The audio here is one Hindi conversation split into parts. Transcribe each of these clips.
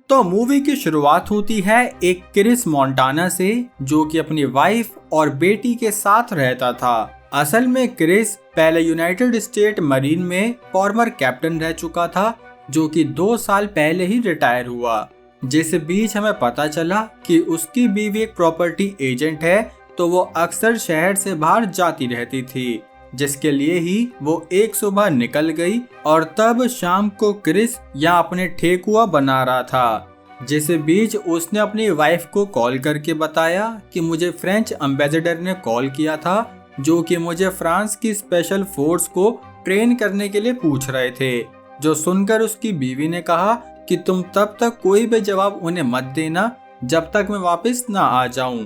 तो मूवी की शुरुआत होती है एक क्रिस मोंटाना से, जो कि अपनी वाइफ और बेटी के साथ रहता था। असल में क्रिस पहले यूनाइटेड स्टेट मरीन में फॉर्मर कैप्टन रह चुका था, जो कि 2 साल पहले ही रिटायर हुआ। जिस बीच हमें पता चला कि उसकी बीवी एक प्रॉपर्टी एजेंट है, तो वो अक्सर शहर से बाहर जाती रहती थी, जिसके लिए ही वो एक सुबह निकल गई और तब शाम को क्रिस यहाँ अपने ठेकुआ बना रहा था। जिस बीच उसने अपनी वाइफ को कॉल करके बताया कि मुझे फ्रेंच एम्बेसडर ने कॉल किया था, जो कि मुझे फ्रांस की स्पेशल फोर्स को ट्रेन करने के लिए पूछ रहे थे। जो सुनकर उसकी बीवी ने कहा कि तुम तब तक कोई भी जवाब उन्हें मत देना जब तक मैं वापस ना आ जाऊं।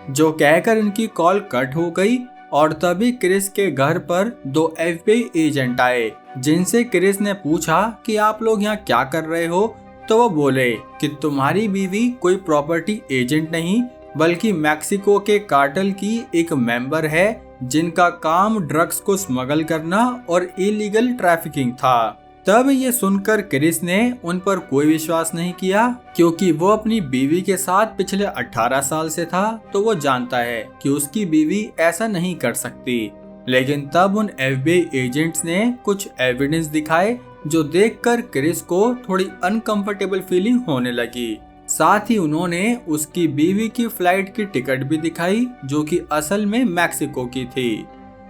जो कहकर इनकी कॉल कट हो गई और तभी क्रिस के घर पर 2 FBI एजेंट आए, जिनसे क्रिस ने पूछा कि आप लोग यहाँ क्या कर रहे हो। तो वो बोले कि तुम्हारी बीवी कोई प्रॉपर्टी एजेंट नहीं, बल्कि मैक्सिको के कार्टेल की एक मेंबर है, जिनका काम ड्रग्स को स्मगल करना और इलीगल ट्रैफिकिंग था। तब ये सुनकर क्रिस ने उन पर कोई विश्वास नहीं किया, क्योंकि वो अपनी बीवी के साथ पिछले 18 साल से था, तो वो जानता है कि उसकी बीवी ऐसा नहीं कर सकती। लेकिन तब उन FBI एजेंट्स ने कुछ एविडेंस दिखाए, जो देखकर क्रिस को थोड़ी अनकंफर्टेबल फीलिंग होने लगी। साथ ही उन्होंने उसकी बीवी की फ्लाइट की टिकट भी दिखाई, जो कि असल में मैक्सिको की थी।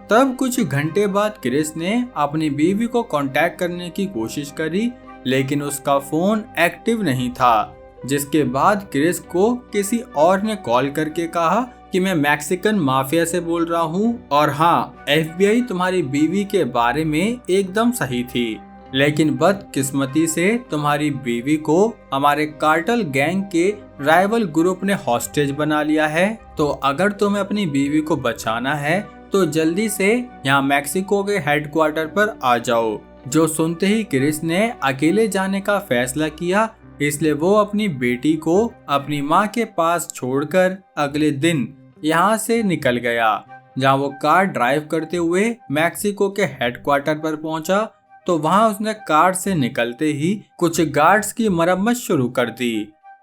तब कुछ घंटे बाद क्रिस ने अपनी बीवी को कांटेक्ट करने की कोशिश करी, लेकिन उसका फोन एक्टिव नहीं था। जिसके बाद क्रिस को किसी और ने कॉल करके कहा कि मैं मैक्सिकन माफिया से बोल रहा हूँ, और हाँ, FBI तुम्हारी बीवी के बारे में एकदम सही थी, लेकिन बदकिस्मती से तुम्हारी बीवी को हमारे कार्टेल गैंग के राइवल ग्रुप ने हॉस्टेज बना लिया है। तो अगर तुम्हें अपनी बीवी को बचाना है तो जल्दी से यहाँ मैक्सिको के हेडक्वार्टर पर आ जाओ। जो सुनते ही क्रिस ने अकेले जाने का फैसला किया, इसलिए वो अपनी बेटी को अपनी माँ के पास छोड़कर अगले दिन यहाँ से निकल गया। जहाँ वो कार ड्राइव करते हुए मैक्सिको के हेडक्वार्टर पर पहुंचा, तो वहाँ उसने कार से निकलते ही कुछ गार्ड्स की मरम्मत शुरू कर दी।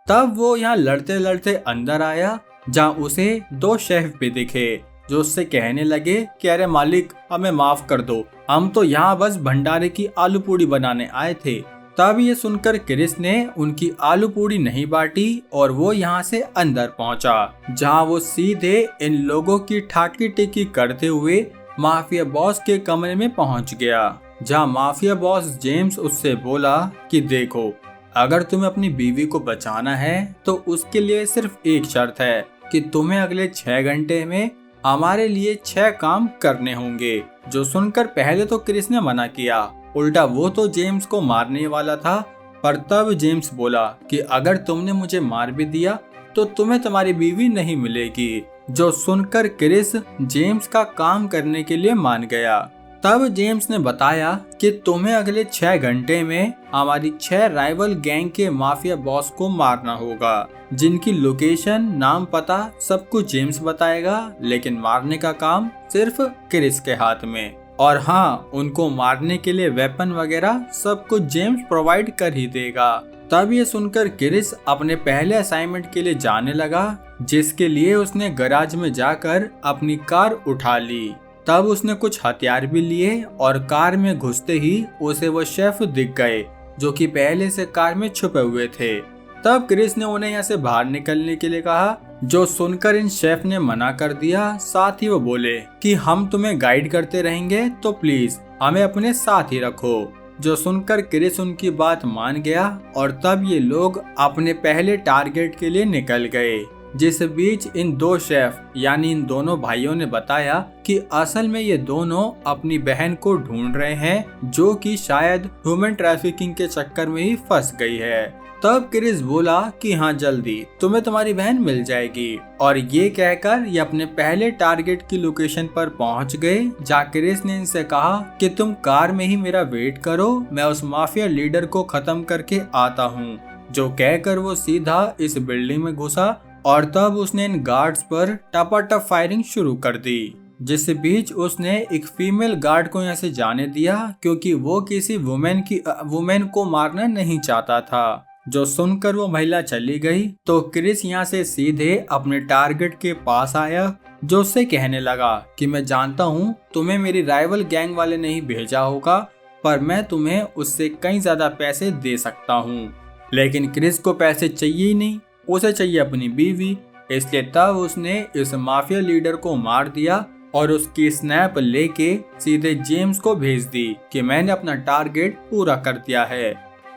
तब वो यहाँ लड़ते लड़ते अंदर आया, जहाँ उसे 2 शेफ भी दिखे, जो उससे कहने लगे कि अरे मालिक, हमें माफ कर दो, हम तो यहाँ बस भंडारे की आलू पूड़ी बनाने आए थे। तब ये सुनकर क्रिस ने उनकी आलू पूड़ी नहीं बांटी और वो यहाँ से अंदर पहुँचा, जहाँ वो सीधे इन लोगों की ठाकी टिकी करते हुए माफिया बॉस के कमरे में पहुँच गया। जहाँ माफिया बॉस जेम्स उससे बोला कि देखो, अगर तुम्हें अपनी बीवी को बचाना है तो उसके लिए सिर्फ एक शर्त है कि तुम्हें अगले 6 घंटे में हमारे लिए 6 काम करने होंगे। जो सुनकर पहले तो क्रिस ने मना किया, उल्टा वो तो जेम्स को मारने वाला था। पर तब जेम्स बोला कि अगर तुमने मुझे मार भी दिया तो तुम्हें तुम्हारी बीवी नहीं मिलेगी। जो सुनकर क्रिस जेम्स का काम करने के लिए मान गया। तब जेम्स ने बताया कि तुम्हें अगले 6 घंटे में हमारी 6 राइवल गैंग के माफिया बॉस को मारना होगा, जिनकी लोकेशन, नाम, पता सब कुछ जेम्स बताएगा, लेकिन मारने का काम सिर्फ क्रिस के हाथ में। और हाँ, उनको मारने के लिए वेपन वगैरह सब कुछ जेम्स प्रोवाइड कर ही देगा। तब ये सुनकर क्रिस अपने पहले असाइनमेंट के लिए जाने लगा, जिसके लिए उसने गैराज में जाकर अपनी कार उठा ली। तब उसने कुछ हथियार भी लिए और कार में घुसते ही उसे वो शेफ दिख गए, जो कि पहले से कार में छुपे हुए थे। तब क्रिस ने उन्हें यहाँ से बाहर निकलने के लिए कहा, जो सुनकर इन शेफ ने मना कर दिया। साथ ही वो बोले कि हम तुम्हें गाइड करते रहेंगे, तो प्लीज हमें अपने साथ ही रखो। जो सुनकर क्रिस उनकी बात मान गया और तब ये लोग अपने पहले टारगेट के लिए निकल गए। जिस बीच इन 2 शेफ यानी इन दोनों भाइयों ने बताया कि असल में ये दोनों अपनी बहन को ढूंढ रहे हैं, जो कि शायद ह्यूमन ट्रैफिकिंग के चक्कर में ही फंस गई है। तब क्रिस बोला कि हाँ, जल्दी तुम्हें तुम्हारी बहन मिल जाएगी। और ये कहकर ये अपने पहले टारगेट की लोकेशन पर पहुंच गए, जहाँ क्रिस ने इनसे कहा कि तुम कार में ही मेरा वेट करो, मैं उस माफिया लीडर को खत्म करके आता हूँ। जो कहकर वो सीधा इस बिल्डिंग में घुसा और तब उसने इन गार्ड्स पर टपाटप फायरिंग शुरू कर दी। जिस बीच उसने एक फीमेल गार्ड को यहाँ से जाने दिया, क्योंकि वो किसी वुमेन को मारना नहीं चाहता था। जो सुनकर वो महिला चली गई तो क्रिस यहाँ से सीधे अपने टारगेट के पास आया, जो उससे कहने लगा कि मैं जानता हूँ तुम्हें मेरी राइवल गैंग वाले ने ही भेजा होगा, पर मैं तुम्हें उससे कई ज्यादा पैसे दे सकता हूँ। लेकिन क्रिस को पैसे चाहिए ही नहीं, उसे चाहिए अपनी बीवी। इसलिए तब उसने इस माफिया लीडर को मार दिया और उसकी स्नैप लेके सीधे जेम्स को भेज दी कि मैंने अपना टारगेट पूरा कर दिया है।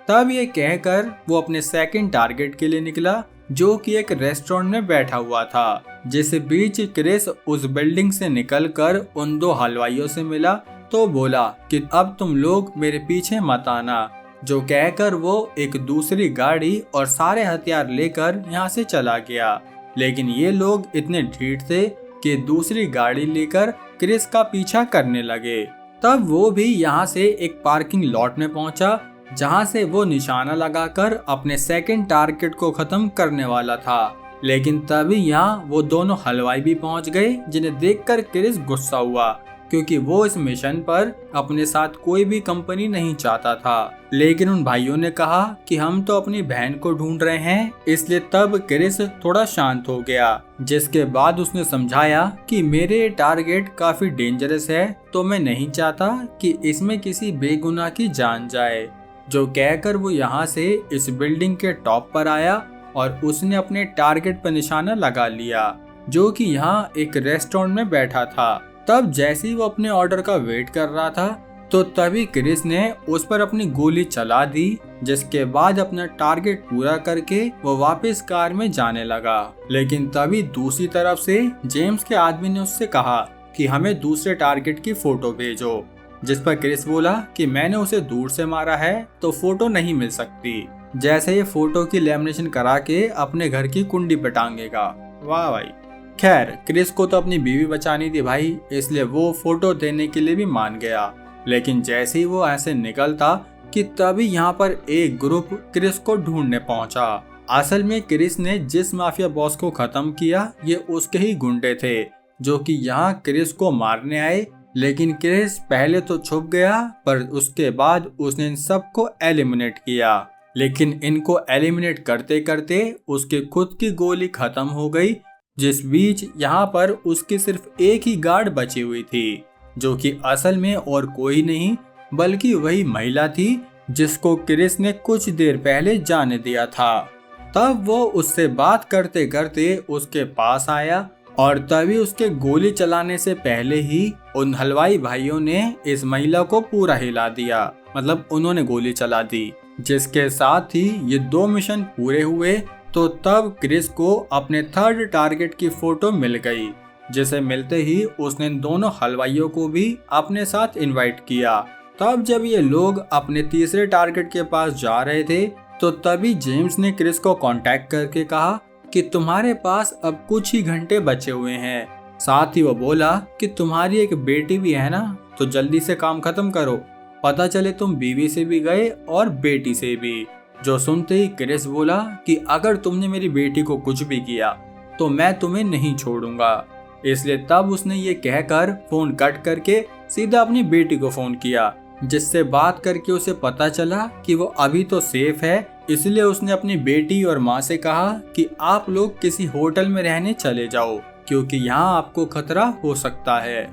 तब ये कहकर वो अपने सेकंड टारगेट के लिए निकला, जो कि एक रेस्टोरेंट में बैठा हुआ था। जिस बीच क्रिस उस बिल्डिंग से निकलकर उन दो हलवाइयों से मिला तो बोला कि अब तुम लोग मेरे पीछे मत आना, जो कहकर वो एक दूसरी गाड़ी और सारे हथियार लेकर यहाँ से चला गया। लेकिन ये लोग इतने ढीठ थे कि दूसरी गाड़ी लेकर क्रिस का पीछा करने लगे। तब वो भी यहाँ से एक पार्किंग लॉट में पहुंचा, जहाँ से वो निशाना लगाकर अपने सेकंड टारगेट को खत्म करने वाला था। लेकिन तभी यहाँ वो दोनों हलवाई भी पहुंच गए, जिन्हें देखकर क्रिस गुस्सा हुआ, क्योंकि वो इस मिशन पर अपने साथ कोई भी कंपनी नहीं चाहता था। लेकिन उन भाइयों ने कहा कि हम तो अपनी बहन को ढूंढ रहे हैं, इसलिए तब क्रिस थोड़ा शांत हो गया। जिसके बाद उसने समझाया कि मेरे टारगेट काफी डेंजरस है, तो मैं नहीं चाहता कि इसमें किसी बेगुनाह की जान जाए। जो कहकर वो यहाँ से इस बिल्डिंग के टॉप पर आया और उसने अपने टारगेट पर निशाना लगा लिया, जो कि यहाँ एक रेस्टोरेंट में बैठा था। तब जैसे ही वो अपने ऑर्डर का वेट कर रहा था तो तभी क्रिस ने उस पर अपनी गोली चला दी, जिसके बाद अपना टारगेट पूरा करके वो वापस कार में जाने लगा। लेकिन तभी दूसरी तरफ से जेम्स के आदमी ने उससे कहा कि हमें दूसरे टारगेट की फोटो भेजो, जिस पर क्रिस बोला कि मैंने उसे दूर से मारा है तो फोटो नहीं मिल सकती। जैसे ये फोटो की लेमिनेशन करा के अपने घर की कुंडी पे टांगेगा। वाह भाई। खैर क्रिस को तो अपनी बीवी बचानी थी भाई, इसलिए वो फोटो देने के लिए भी मान गया। लेकिन जैसे ही वो ऐसे निकलता कि तभी यहाँ पर एक ग्रुप क्रिस को ढूंढने पहुंचा। असल में क्रिस ने जिस माफिया बॉस को खत्म किया ये उसके ही गुंडे थे, जो कि यहाँ क्रिस को मारने आए। लेकिन क्रिस पहले तो छुप गया, पर उसके बाद उसने इन सबको एलिमिनेट किया। लेकिन इनको एलिमिनेट करते करते उसके खुद की गोली खत्म हो गई, जिस बीच यहाँ पर उसकी सिर्फ एक ही गार्ड बची हुई थी, जो कि असल में और कोई नहीं बल्कि वही महिला थी जिसको क्रिस ने कुछ देर पहले जाने दिया था। तब वो उससे बात करते करते उसके पास आया और तभी उसके गोली चलाने से पहले ही उन हलवाई भाइयों ने इस महिला को पूरा हिला दिया, मतलब उन्होंने गोली चला दी। जिसके साथ ही ये दो मिशन पूरे हुए। तो तब क्रिस को अपने थर्ड टारगेट की फोटो मिल गई, जिसे मिलते ही उसने इन दोनों हलवाइयों को भी अपने साथ इनवाइट किया। तब जब ये लोग अपने तीसरे टारगेट के पास जा रहे थे तो तभी जेम्स ने क्रिस को कांटेक्ट करके कहा कि तुम्हारे पास अब कुछ ही घंटे बचे हुए हैं। साथ ही वो बोला कि तुम्हारी एक बेटी भी है ना, तो जल्दी से काम खत्म करो, पता चले तुम बीवी से भी गए और बेटी से भी। जो सुनते ही क्रिस बोला कि अगर तुमने मेरी बेटी को कुछ भी किया तो मैं तुम्हें नहीं छोड़ूंगा। इसलिए तब उसने ये कहकर फोन कट करके सीधा अपनी बेटी को फोन किया, जिससे बात करके उसे पता चला कि वो अभी तो सेफ है। इसलिए उसने अपनी बेटी और माँ से कहा कि आप लोग किसी होटल में रहने चले जाओ, क्योंकि यहाँ आपको खतरा हो सकता है।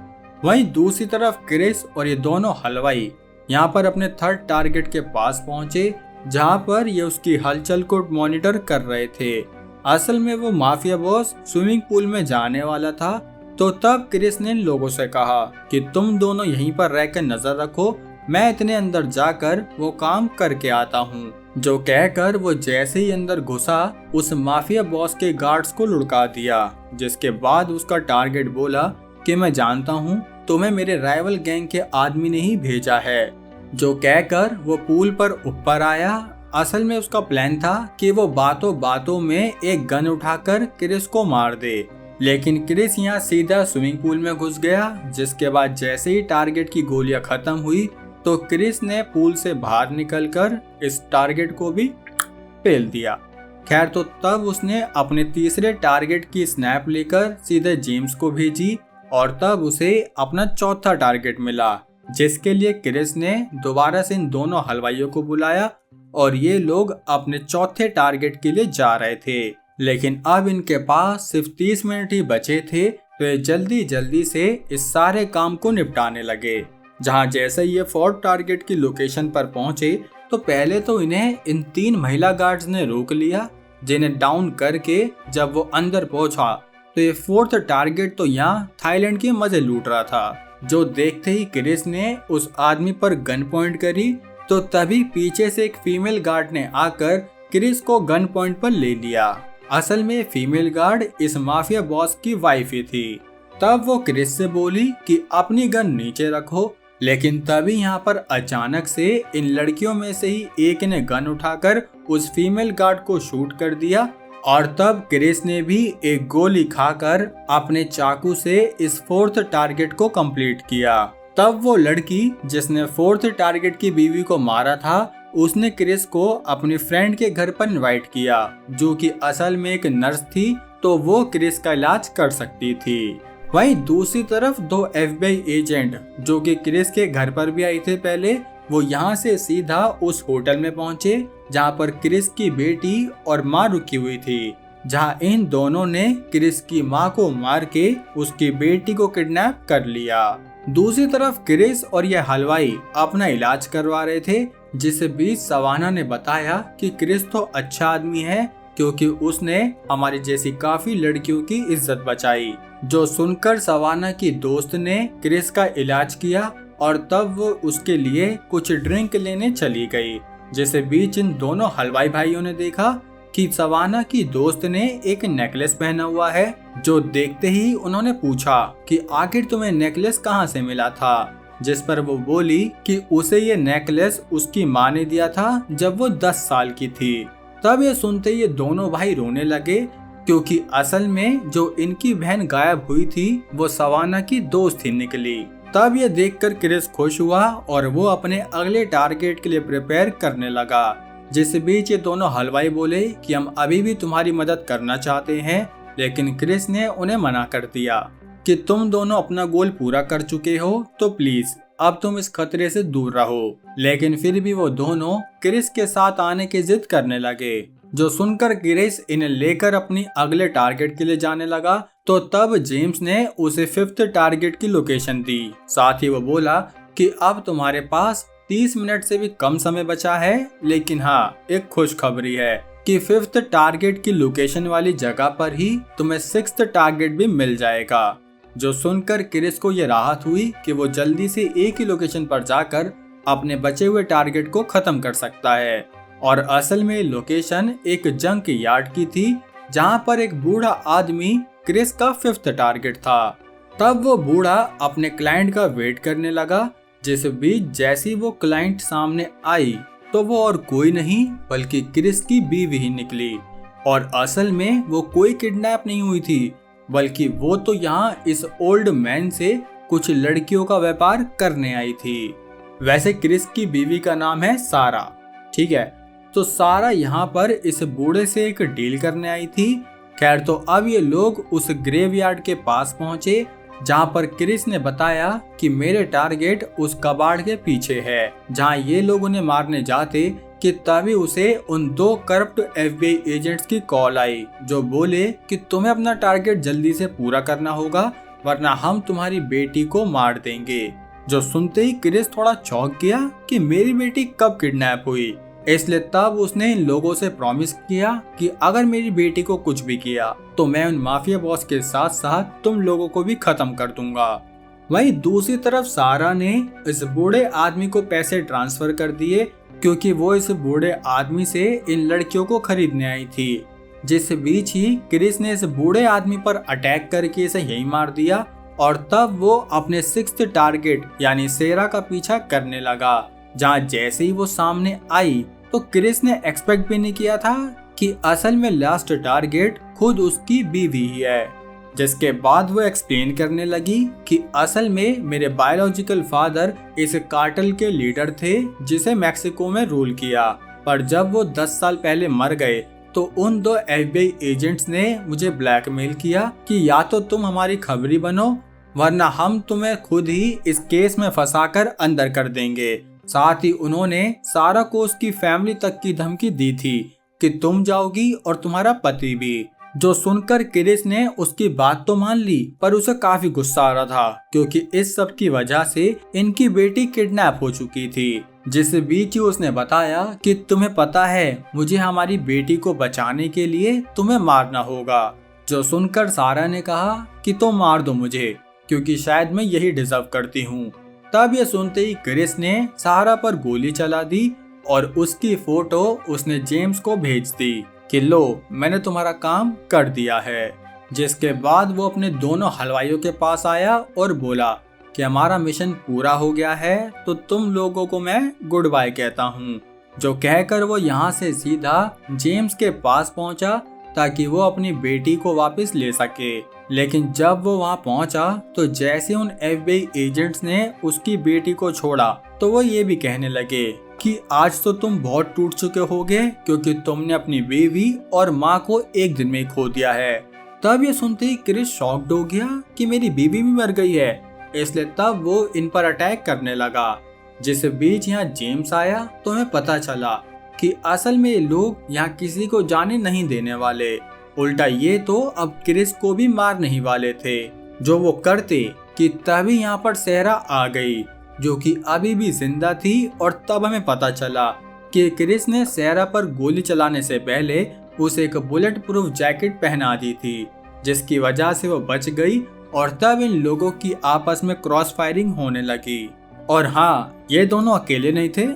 वहीं दूसरी तरफ क्रिस और ये दोनों हलवाई यहाँ पर अपने थर्ड टारगेट के पास पहुंचे, जहाँ पर ये उसकी हलचल को मॉनिटर कर रहे थे। असल में वो माफिया बॉस स्विमिंग पूल में जाने वाला था। तो तब क्रिस ने लोगों से कहा कि तुम दोनों यहीं पर रहकर नजर रखो, मैं इतने अंदर जाकर वो काम करके आता हूँ। जो कहकर वो जैसे ही अंदर घुसा उस माफिया बॉस के गार्ड्स को लुढ़का दिया, जिसके बाद उसका टारगेट बोला कि मैं जानता हूँ तुम्हें मेरे राइवल गैंग के आदमी ने ही भेजा है। जो कहकर वो पूल पर ऊपर आया। असल में उसका प्लान था कि वो बातों बातों में एक गन उठाकर क्रिस को मार दे, लेकिन क्रिस यहाँ सीधा स्विमिंग पूल में घुस गया। जिसके बाद जैसे ही टारगेट की गोलियां खत्म हुई तो क्रिस ने पूल से बाहर निकलकर इस टारगेट को भी पेल दिया। खैर तो तब उसने अपने तीसरे टारगेट की स्नैप लेकर सीधे जेम्स को भेजी और तब उसे अपना चौथा टारगेट मिला, जिसके लिए क्रिस ने दोबारा से इन दोनों हलवाइयों को बुलाया और ये लोग अपने चौथे टारगेट के लिए जा रहे थे। लेकिन अब इनके पास सिर्फ 30 मिनट ही बचे थे, तो ये जल्दी जल्दी से इस सारे काम को निपटाने लगे। जहां जैसे ये फोर्थ टारगेट की लोकेशन पर पहुंचे तो पहले तो इन्हें इन 3 महिला गार्ड्स ने रोक लिया, जिन्हें डाउन करके जब वो अंदर पहुंचा तो ये फोर्थ टारगेट तो यहाँ थाईलैंड के मजे लूट रहा था। जो देखते ही क्रिस ने उस आदमी पर गन पॉइंट करी तो तभी पीछे से एक फीमेल गार्ड ने आकर क्रिस को गन पॉइंट पर ले लिया। असल में फीमेल गार्ड इस माफिया बॉस की वाइफ ही थी। तब वो क्रिस से बोली कि अपनी गन नीचे रखो, लेकिन तभी यहाँ पर अचानक से इन लड़कियों में से ही एक ने गन उठाकर उस फीमेल गार्ड को शूट कर दिया और तब क्रिस ने भी एक गोली खाकर अपने चाकू से इस फोर्थ टारगेट को कंप्लीट किया। तब वो लड़की जिसने फोर्थ टारगेट की बीवी को मारा था, उसने क्रिस को अपनी फ्रेंड के घर पर इनवाइट किया, जो कि असल में एक नर्स थी, तो वो क्रिस का इलाज कर सकती थी। वहीं दूसरी तरफ 2 FBI एजेंट जो कि क्रिस के घर पर भी आए थे पहले, वो यहाँ से सीधा उस होटल में पहुंचे जहाँ पर क्रिस की बेटी और माँ रुकी हुई थी, जहाँ इन दोनों ने क्रिस की माँ को मार के उसकी बेटी को किडनैप कर लिया। दूसरी तरफ क्रिस और यह हलवाई अपना इलाज करवा रहे थे, जिस बीच सवाना ने बताया कि क्रिस तो अच्छा आदमी है क्योंकि उसने हमारी जैसी काफी लड़कियों की इज्जत बचाई। जो सुनकर सवाना की दोस्त ने क्रिस का इलाज किया और तब वो उसके लिए कुछ ड्रिंक लेने चली गई। जिसे बीच इन दोनों हलवाई भाइयों ने देखा कि सवाना की दोस्त ने एक नेकलेस पहना हुआ है। जो देखते ही उन्होंने पूछा कि आखिर तुम्हें नेकलेस कहाँ से मिला था, जिस पर वो बोली कि उसे ये नेकलेस उसकी माँ ने दिया था जब वो 10 साल की थी। तब ये सुनते ये दोनों भाई रोने लगे क्योंकि असल में जो इनकी बहन गायब हुई थी वो सवाना की दोस्त ही निकली। तब ये देखकर क्रिस खुश हुआ और वो अपने अगले टारगेट के लिए प्रिपेयर करने लगा। जिस बीच ये दोनों हलवाई बोले कि हम अभी भी तुम्हारी मदद करना चाहते हैं, लेकिन क्रिस ने उन्हें मना कर दिया कि तुम दोनों अपना गोल पूरा कर चुके हो तो प्लीज अब तुम इस खतरे से दूर रहो। लेकिन फिर भी वो दोनों क्रिस के साथ आने की जिद करने लगे। जो सुनकर क्रिस इन्हें लेकर अपनी अगले टारगेट के लिए जाने लगा तो तब जेम्स ने उसे 5th टारगेट की लोकेशन दी। साथ ही वो बोला कि अब तुम्हारे पास 30 मिनट से भी कम समय बचा है, लेकिन हाँ एक खुशखबरी है कि 5th टारगेट की लोकेशन वाली जगह पर ही तुम्हें 6th टारगेट भी मिल जाएगा। जो सुनकर क्रिस को ये राहत हुई कि वो जल्दी से एक ही लोकेशन पर जाकर अपने बचे हुए टारगेट को खत्म कर सकता है। और असल में लोकेशन एक जंक यार्ड की थी जहाँ पर एक बूढ़ा आदमी क्रिस का 5th टारगेट था। तब वो बूढ़ा अपने क्लाइंट का वेट करने लगा। जिस बीच जैसी वो क्लाइंट सामने आई तो वो और कोई नहीं बल्कि क्रिस की बीवी ही निकली। और असल में वो कोई किडनैप नहीं हुई थी, बल्कि वो तो यहाँ इस ओल्ड मैन से कुछ लड़कियों का व्यापार करने आई थी। वैसे क्रिस की बीवी का नाम है सारा, ठीक है। तो सारा यहाँ पर इस बूढ़े से एक डील करने आई थी। खैर तो अब ये लोग उस ग्रेवयार्ड के पास पहुंचे जहाँ पर क्रिस ने बताया कि मेरे टारगेट उस कबाड़ के पीछे है, जहाँ ये लोग उन्हें मारने जाते कि तभी उसे उन 2 करप्ट FBI एजेंट्स की कॉल आई, जो बोले कि तुम्हें अपना टारगेट जल्दी से पूरा करना होगा वरना हम तुम्हारी बेटी को मार देंगे। जो सुनते ही क्रिस थोड़ा चौंक गया कि मेरी बेटी कब किडनैप हुई, इसलिए तब उसने इन लोगों से प्रॉमिस किया कि अगर मेरी बेटी को कुछ भी किया तो मैं उन माफिया बॉस के साथ साथ तुम लोगों को भी खत्म कर दूंगा। वहीं दूसरी तरफ सारा ने इस बूढ़े आदमी को पैसे ट्रांसफर कर दिए क्योंकि वो इस बूढ़े आदमी से इन लड़कियों को खरीदने आई थी। जिस बीच ही क्रिस ने इस बूढ़े आदमी पर अटैक करके इसे यही मार दिया और तब वो अपने 6th टारगेट यानी सेरा का पीछा करने लगा। जहाँ जैसे ही वो सामने आई तो क्रिस ने एक्सपेक्ट भी नहीं किया था कि असल में लास्ट टारगेट खुद उसकी बीवी ही है। जिसके बाद वो एक्सप्लेन करने लगी कि असल में मेरे बायोलॉजिकल फादर इस कार्टेल के लीडर थे जिसे मैक्सिको में रूल किया, पर जब वो 10 साल पहले मर गए तो उन 2 FBI एजेंट्स ने मुझे ब्लैकमेल किया कि या तो तुम हमारी खबरी बनो वरना हम तुम्हें खुद ही इस केस में फंसाकर अंदर कर देंगे। साथ ही उन्होंने सारा को उसकी फैमिली तक की धमकी दी थी कि तुम जाओगी और तुम्हारा पति भी। जो सुनकर क्रिस ने उसकी बात तो मान ली, पर उसे काफी गुस्सा आ रहा था क्योंकि इस सब की वजह से इनकी बेटी किडनैप हो चुकी थी। जिस बीच ही उसने बताया कि तुम्हें पता है मुझे हमारी बेटी को बचाने के लिए तुम्हें मारना होगा। जो सुनकर सारा ने कहा कि तुम मार दो मुझे, क्योंकि शायद मैं यही डिजर्व करती हूँ। तब ये सुनते ही क्रिस ने सारा पर गोली चला दी और उसकी फोटो उसने जेम्स को भेज दी कि लो मैंने तुम्हारा काम कर दिया है। जिसके बाद वो अपने दोनों हलवाइयों के पास आया और बोला कि हमारा मिशन पूरा हो गया है, तो तुम लोगों को मैं गुड बाय कहता हूँ। जो कहकर वो यहाँ से सीधा जेम्स के पास पहुँचा ताकि वो अपनी बेटी को वापस ले सके। लेकिन जब वो वहाँ पहुँचा तो जैसे उन FBI एजेंट्स ने उसकी बेटी को छोड़ा तो वो ये भी कहने लगे कि आज तो तुम बहुत टूट चुके होगे क्योंकि तुमने अपनी बीवी और माँ को एक दिन में खो दिया है। तब ये सुनते ही क्रिस शॉक्ड हो गया कि मेरी बीवी भी मर गई है, इसलिए तब वो इन पर अटैक करने लगा। जिस बीच यहाँ जेम्स आया तो हमें पता चला कि असल में ये लोग यहाँ किसी को जाने नहीं देने वाले, उल्टा ये तो अब क्रिस को भी मार नहीं वाले थे। जो वो करते कि तभी यहाँ पर सहरा आ गई जो कि अभी भी जिंदा थी और तब हमें पता चला कि क्रिस ने सहरा पर गोली चलाने से पहले उसे एक बुलेट प्रूफ जैकेट पहना दी थी, जिसकी वजह से वो बच गई। और तब इन लोगों की आपस में क्रॉस फायरिंग होने लगी। और हाँ, ये दोनों अकेले नहीं थे,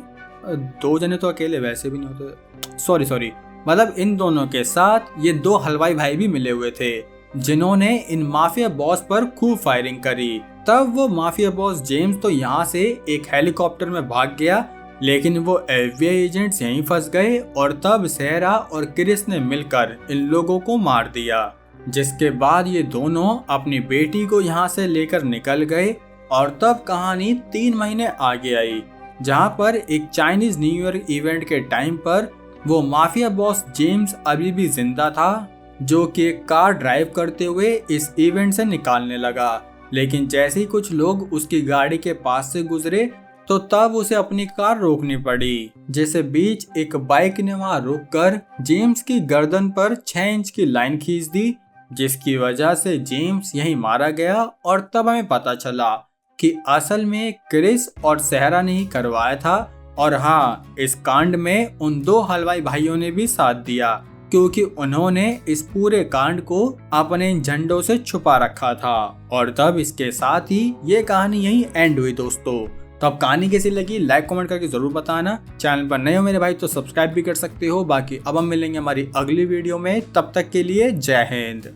दो जने तो अकेले वैसे भी नहीं होते, सॉरी मतलब इन दोनों के साथ ये दो हलवाई भाई भी मिले हुए थे जिन्होंने इन माफिया बॉस पर खूब फायरिंग करी। तब वो माफिया बॉस जेम्स तो यहाँ से एक हेलीकॉप्टर में भाग गया, लेकिन वो FBI एजेंट्स यहीं फंस गए और तब सहरा और क्रिस ने मिलकर इन लोगों को मार दिया। जिसके बाद ये दोनों अपनी बेटी को यहाँ से लेकर निकल गए और तब कहानी 3 महीने आगे आई, जहाँ पर एक चाइनीज न्यू ईयर इवेंट के टाइम पर वो माफिया बॉस जेम्स अभी भी जिंदा था, जो कि एक कार ड्राइव करते हुए इस इवेंट से निकालने लगा। लेकिन जैसे ही कुछ लोग उसकी गाड़ी के पास से गुजरे तो तब उसे अपनी कार रोकनी पड़ी। जैसे बीच एक बाइक ने वहां रुककर जेम्स की गर्दन पर 6 इंच की लाइन खींच दी, जिसकी वजह से जेम्स यहीं मारा गया। और तब हमें पता चला कि असल में क्रिस और सहरा ने ही करवाया था। और हाँ, इस कांड में उन दो हलवाई भाइयों ने भी साथ दिया क्योंकि उन्होंने इस पूरे कांड को अपने इन झंडों से छुपा रखा था। और तब इसके साथ ही ये कहानी यहीं एंड हुई दोस्तों। तो अब कहानी कैसी लगी लाइक कमेंट करके जरूर बताना। चैनल पर नए हो मेरे भाई तो सब्सक्राइब भी कर सकते हो। बाकी अब हम मिलेंगे हमारी अगली वीडियो में, तब तक के लिए जय हिंद।